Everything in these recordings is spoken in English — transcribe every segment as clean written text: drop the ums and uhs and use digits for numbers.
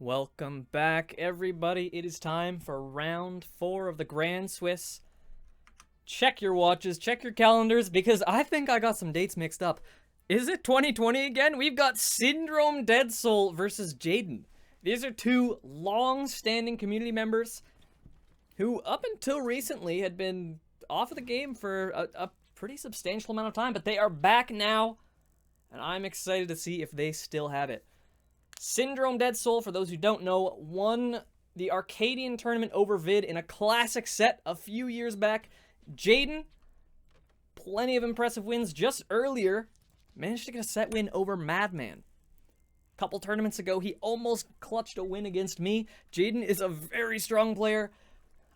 Welcome back, everybody. It is time for round 4 of the Grand Swiss. Check your watches, check your calendars, because I think I got some dates mixed up. Is it 2020 again? We've got Syndrome Dead Soul versus Jaden. These are two long-standing community members who, up until recently, had been off of the game for a pretty substantial amount of time, but they are back now, and I'm excited to see if they still have it. Syndrome Dead Soul, for those who don't know, won the Arcadian tournament over Vid in a classic set a few years back. Jaden, plenty of impressive wins just earlier, managed to get a set win over Madman. A couple tournaments ago, he almost clutched a win against me. Jaden is a very strong player.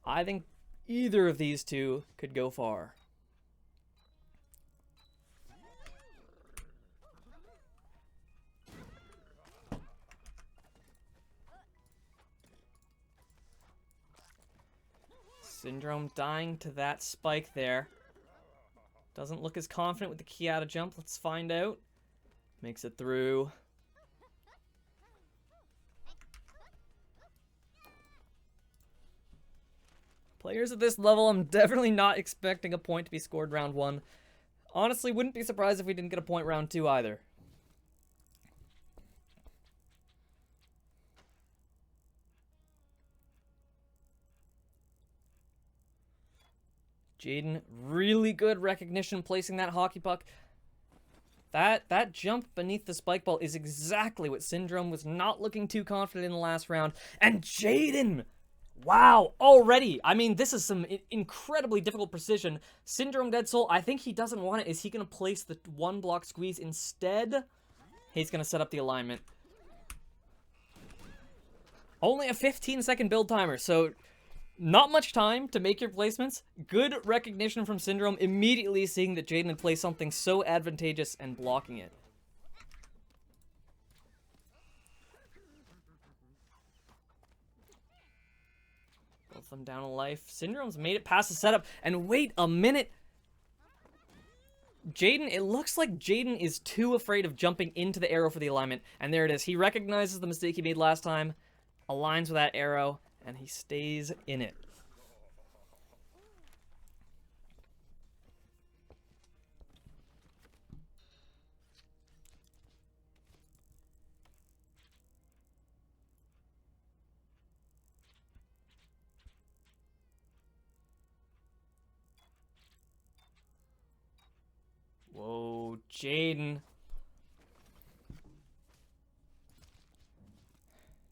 I think either of these two could go far. Syndrome dying to that spike there. Doesn't look as confident with the key out of jump. Let's find out. Makes it through. Players at this level, I'm definitely not expecting a point to be scored round 1. Honestly, wouldn't be surprised if we didn't get a point round 2 either. Jaden, really good recognition placing that hockey puck. That jump beneath the spike ball is exactly what Syndrome was not looking too confident in the last round. And Jaden! Wow, already! I mean, this is some incredibly difficult precision. Syndrome Dead Soul, I think he doesn't want it. Is he going to place the one block squeeze instead? He's going to set up the alignment. Only a 15-second build timer, so not much time to make your placements. Good recognition from Syndrome, immediately seeing that Jaden had placed something so advantageous and blocking it. Both of them down a life. Syndrome's made it past the setup, and wait a minute! Jaden, it looks like Jaden is too afraid of jumping into the arrow for the alignment, and there it is. He recognizes the mistake he made last time, aligns with that arrow, and he stays in it. Whoa, Jaden.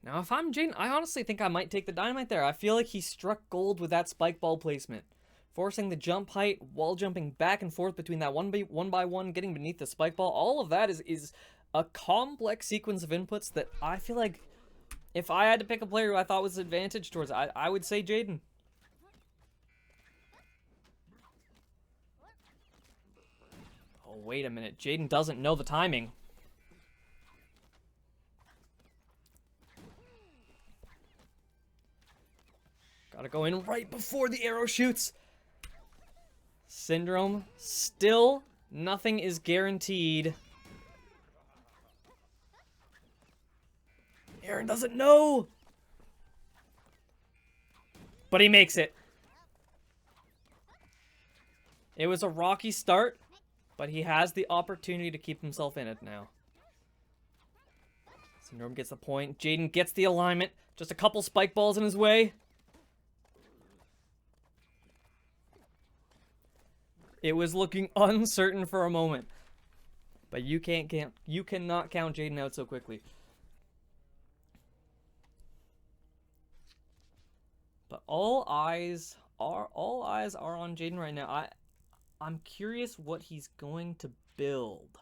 Now, if I'm Jaden, I honestly think I might take the dynamite there. I feel like he struck gold with that spike ball placement. Forcing the jump height, wall jumping back and forth between that one by one, getting beneath the spike ball. All of that is a complex sequence of inputs that I feel like if I had to pick a player who I thought was advantage towards, I would say Jaden. Oh, wait a minute. Jaden doesn't know the timing. Gotta go in right before the arrow shoots. Syndrome, still nothing is guaranteed. Aaron doesn't know. But he makes it. It was a rocky start, but he has the opportunity to keep himself in it now. Syndrome gets the point. Jaden gets the alignment. Just a couple spike balls in his way. It was looking uncertain for a moment. But you cannot count Jaden out so quickly. But all eyes are on Jaden right now. I'm curious what he's going to build.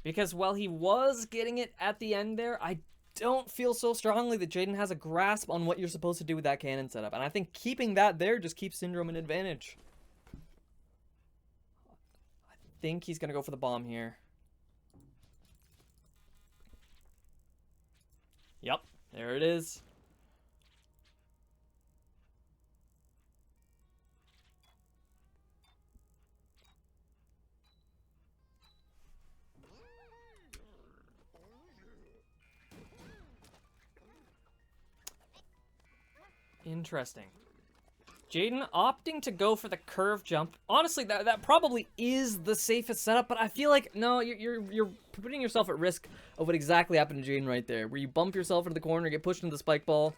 Because while he was getting it at the end there, I don't feel so strongly that Jaden has a grasp on what you're supposed to do with that cannon setup. And I think keeping that there just keeps Syndrome an advantage. I think he's going to go for the bomb here. Yep, there it is. Interesting. Jaden opting to go for the curve jump. Honestly, that probably is the safest setup, but I feel like, no, you're putting yourself at risk of what exactly happened to Jaden right there, where you bump yourself into the corner, get pushed into the spike ball.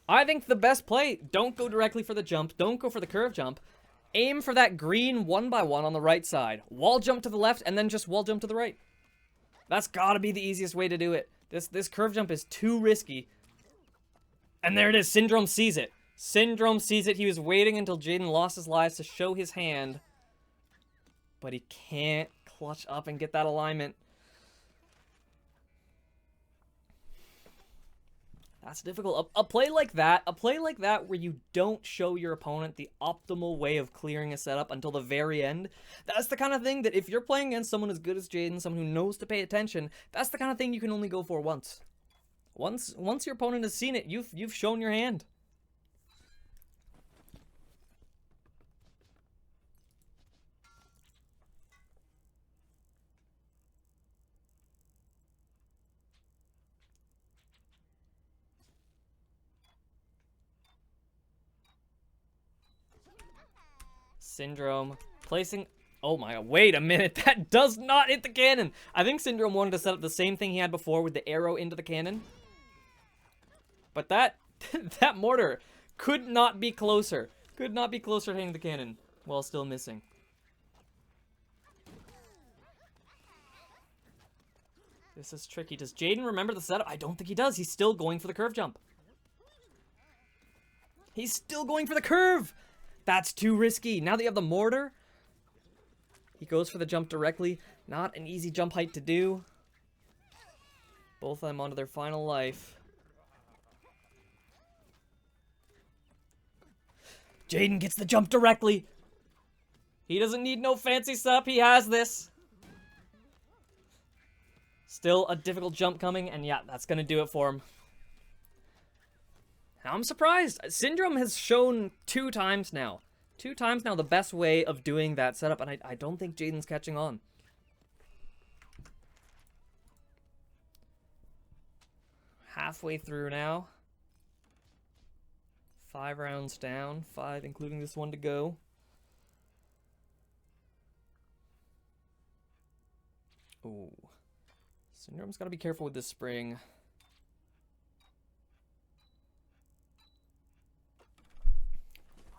I think the best play, don't go directly for the jump, don't go for the curve jump. Aim for that green 1x1 on the right side. Wall jump to the left, and then just wall jump to the right. That's gotta be the easiest way to do it. This curve jump is too risky. And there it is, Syndrome sees it. Syndrome sees it. He was waiting until Jaden lost his lives to show his hand. But he can't clutch up and get that alignment. That's difficult. A play like that where you don't show your opponent the optimal way of clearing a setup until the very end, that's the kind of thing that if you're playing against someone as good as Jaden, someone who knows to pay attention, that's the kind of thing you can only go for once. Once your opponent has seen it, you've shown your hand. Syndrome placing... Oh my god, wait a minute. That does not hit the cannon. I think Syndrome wanted to set up the same thing he had before with the arrow into the cannon. But that mortar could not be closer. Could not be closer to hitting the cannon while still missing. This is tricky. Does Jaden remember the setup? I don't think he does. He's still going for the curve jump. He's still going for the curve. That's too risky. Now that you have the mortar, he goes for the jump directly. Not an easy jump height to do. Both of them onto their final life. Jaden gets the jump directly. He doesn't need no fancy stuff. He has this. Still a difficult jump coming, and yeah, that's going to do it for him. Now I'm surprised. Syndrome has shown two times now the best way of doing that setup, and I don't think Jaden's catching on. Halfway through now. 5 rounds down, 5 including this one to go. Ooh. Syndrome's gotta be careful with this spring.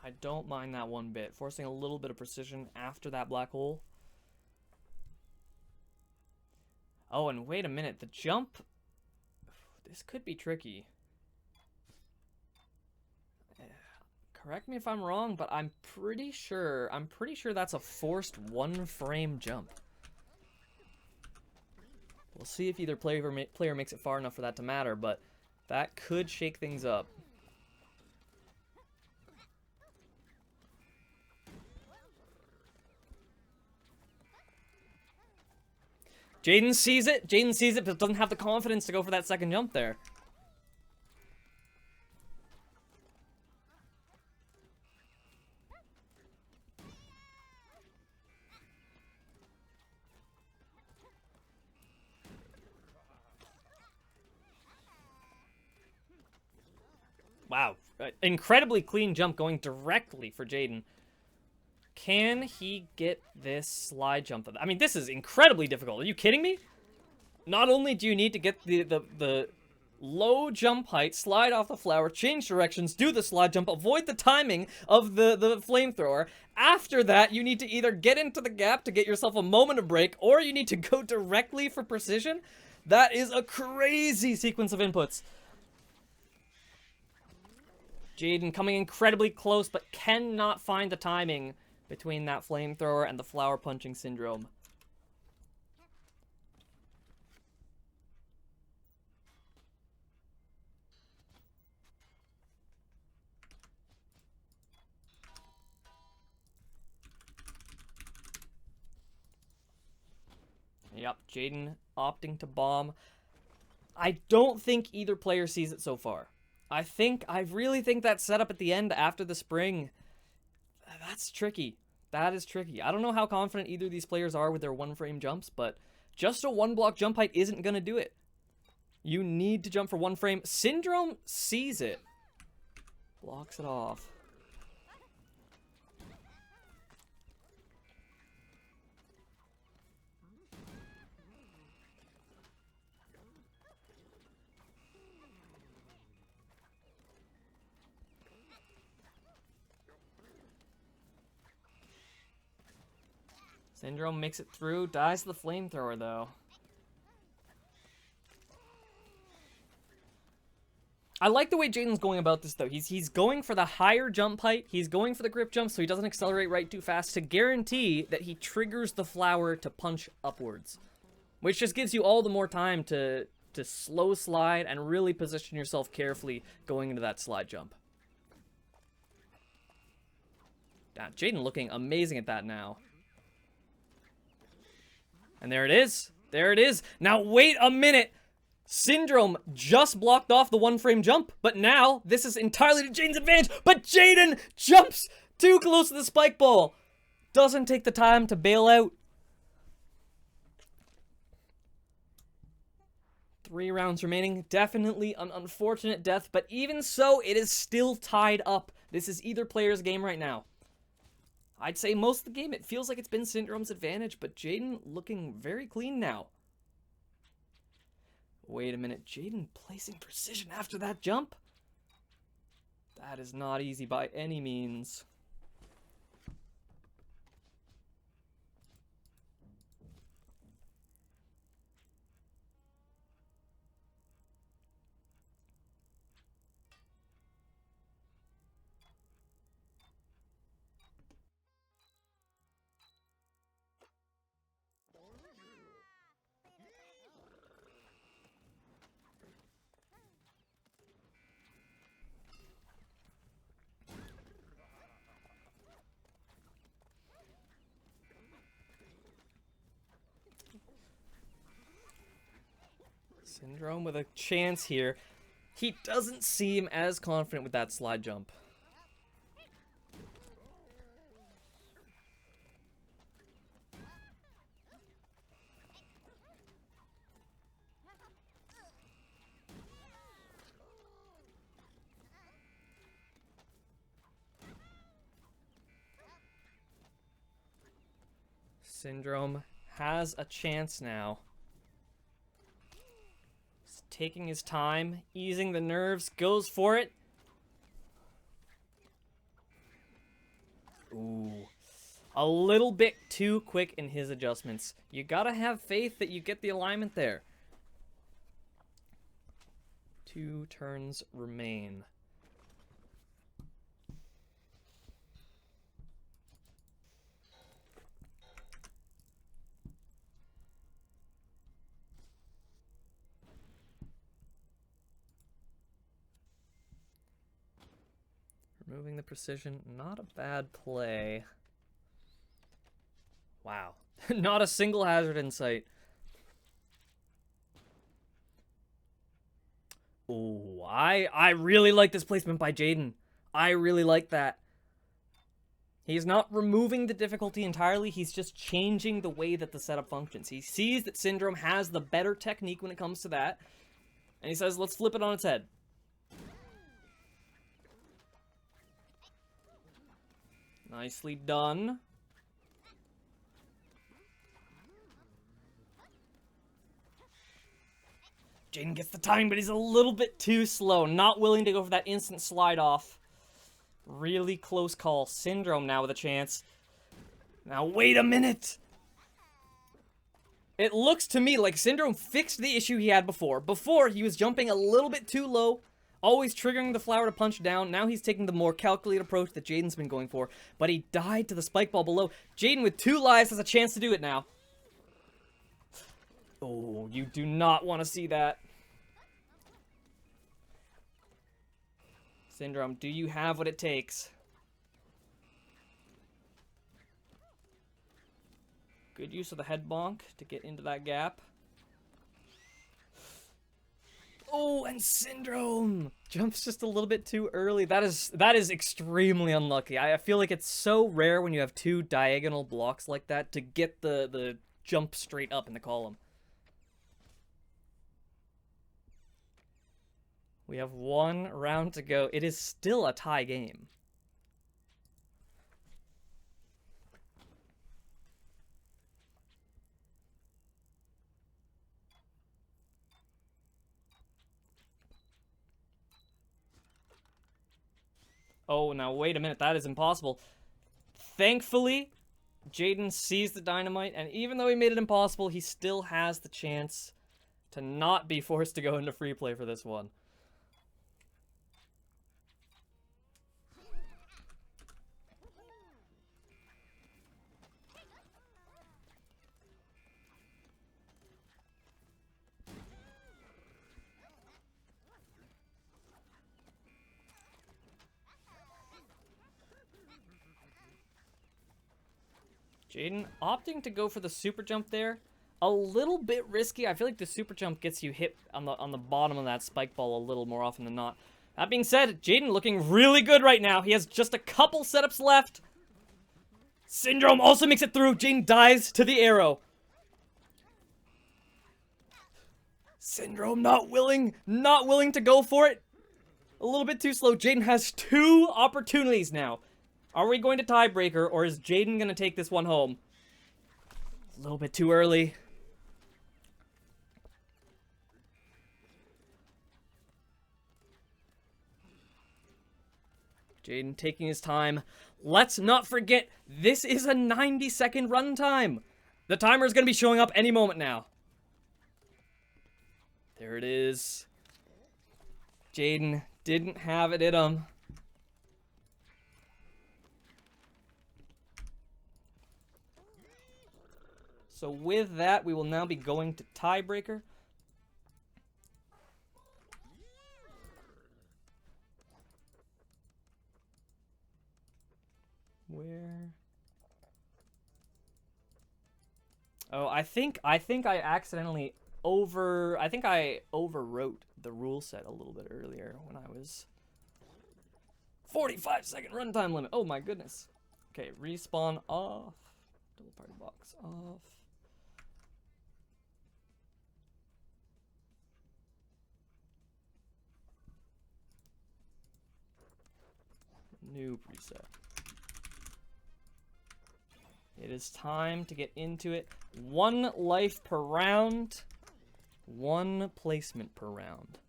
I don't mind that one bit. Forcing a little bit of precision after that black hole. Oh, and wait a minute. The jump... This could be tricky. Correct me if I'm wrong, but I'm pretty sure that's a forced 1-frame jump. We'll see if either player makes it far enough for that to matter, but that could shake things up. Jaden sees it, but doesn't have the confidence to go for that second jump there. Wow. Incredibly clean jump going directly for Jaden. Can he get this slide jump? I mean, this is incredibly difficult. Are you kidding me? Not only do you need to get the low jump height, slide off the flower, change directions, do the slide jump, avoid the timing of the flamethrower. After that, you need to either get into the gap to get yourself a moment of break, or you need to go directly for precision. That is a crazy sequence of inputs. Jaden coming incredibly close, but cannot find the timing between that flamethrower and the flower punching Syndrome. Yep, Jaden opting to bomb. I don't think either player sees it so far. I really think that setup at the end after the spring, that's tricky. That is tricky. I don't know how confident either of these players are with their 1-frame jumps, but just a 1-block jump height isn't going to do it. You need to jump for 1 frame. Syndrome sees it. Blocks it off. Syndrome makes it through, dies to the flamethrower though. I like the way Jaden's going about this though. He's going for the higher jump height. He's going for the grip jump so he doesn't accelerate right too fast to guarantee that he triggers the flower to punch upwards. Which just gives you all the more time to slow slide and really position yourself carefully going into that slide jump. Damn, Jaden looking amazing at that now. And there it is. There it is. Now, wait a minute. Syndrome just blocked off the one-frame jump, but now this is entirely to Jaden's advantage. But Jaden jumps too close to the spike ball. Doesn't take the time to bail out. 3 rounds remaining. Definitely an unfortunate death, but even so, it is still tied up. This is either player's game right now. I'd say most of the game, it feels like it's been Syndrome's advantage, but Jaden looking very clean now. Wait a minute, Jaden placing precision after that jump? That is not easy by any means. Syndrome with a chance here. He doesn't seem as confident with that slide jump. Syndrome has a chance now. He's taking his time, easing the nerves, goes for it. Ooh. A little bit too quick in his adjustments. You gotta have faith that you get the alignment there. 2 turns remain. Removing the precision, not a bad play. Wow. Not a single hazard in sight. Ooh, I really like this placement by Jaden. I really like that. He's not removing the difficulty entirely, he's just changing the way that the setup functions. He sees that Syndrome has the better technique when it comes to that, and he says, let's flip it on its head. Nicely done. Jaden gets the timing, but he's a little bit too slow. Not willing to go for that instant slide off. Really close call. Syndrome now with a chance. Now, wait a minute. It looks to me like Syndrome fixed the issue he had before. Before, he was jumping a little bit too low. Always triggering the flower to punch down. Now he's taking the more calculated approach that Jaden's been going for. But he died to the spike ball below. Jaden with 2 lives has a chance to do it now. Oh, you do not want to see that. Syndrome, do you have what it takes? Good use of the head bonk to get into that gap. Oh, and Syndrome jumps just a little bit too early. That is extremely unlucky. I feel like it's so rare when you have 2 diagonal blocks like that to get the jump straight up in the column. We We have 1 round to go. It is still a tie game. Oh, now wait a minute. That is impossible. Thankfully, Jaden sees the dynamite, and even though he made it impossible, he still has the chance to not be forced to go into free play for this one. Jaden opting to go for the super jump there. A little bit risky. I feel like the super jump gets you hit on the bottom of that spike ball a little more often than not. That being said, Jaden looking really good right now. He has just a couple setups left. Syndrome also makes it through. Jaden dives to the arrow. Syndrome not willing to go for it. A little bit too slow. Jaden has 2 opportunities now. Are we going to tiebreaker, or is Jaden going to take this one home? A little bit too early. Jaden taking his time. Let's not forget, this is a 90-second runtime. The timer is going to be showing up any moment now. There it is. Jaden didn't have it in him. So with that, we will now be going to tiebreaker. Where? Oh, I think I accidentally I overwrote the rule set a little bit earlier when I was 45-second runtime limit. Oh my goodness. Okay, respawn off. Double party box off. New preset. It is time to get into it. 1 life per round. 1 placement per round.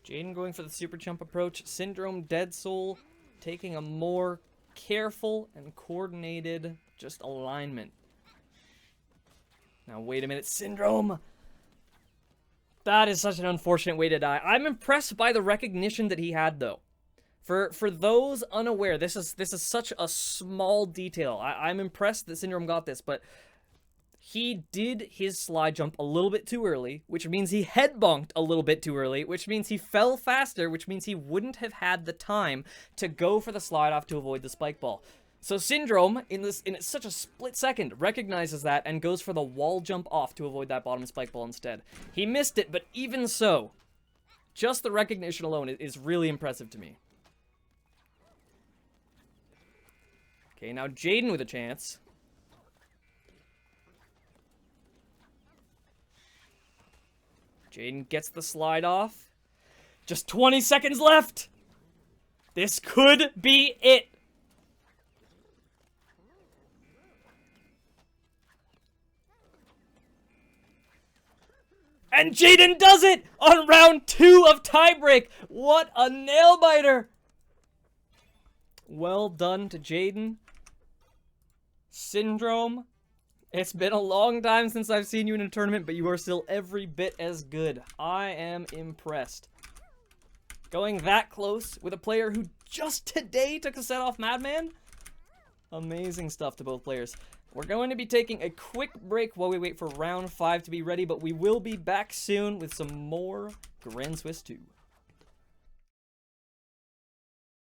Jaden going for the super jump approach. Syndrome Dead Soul taking a more careful and coordinated just alignment. Now wait a minute, Syndrome! That is such an unfortunate way to die. I'm impressed by the recognition that he had though. For those unaware, this is such a small detail. I'm impressed that Syndrome got this, but he did his slide jump a little bit too early, which means he head bonked a little bit too early, which means he fell faster, which means he wouldn't have had the time to go for the slide off to avoid the spike ball. So Syndrome, in such a split second, recognizes that and goes for the wall jump off to avoid that bottom spike ball instead. He missed it, but even so, just the recognition alone is really impressive to me. Okay, now Jaden with a chance. Jaden gets the slide off. Just 20 seconds left. This could be it. And Jaden does it on round 2 of tiebreak. What a nail biter. Well done to Jaden. Syndrome. It's been a long time since I've seen you in a tournament, but you are still every bit as good. I am impressed. Going that close with a player who just today took a set off Madman? Amazing stuff to both players. We're going to be taking a quick break while we wait for round 5 to be ready, but we will be back soon with some more Grand Swiss 2.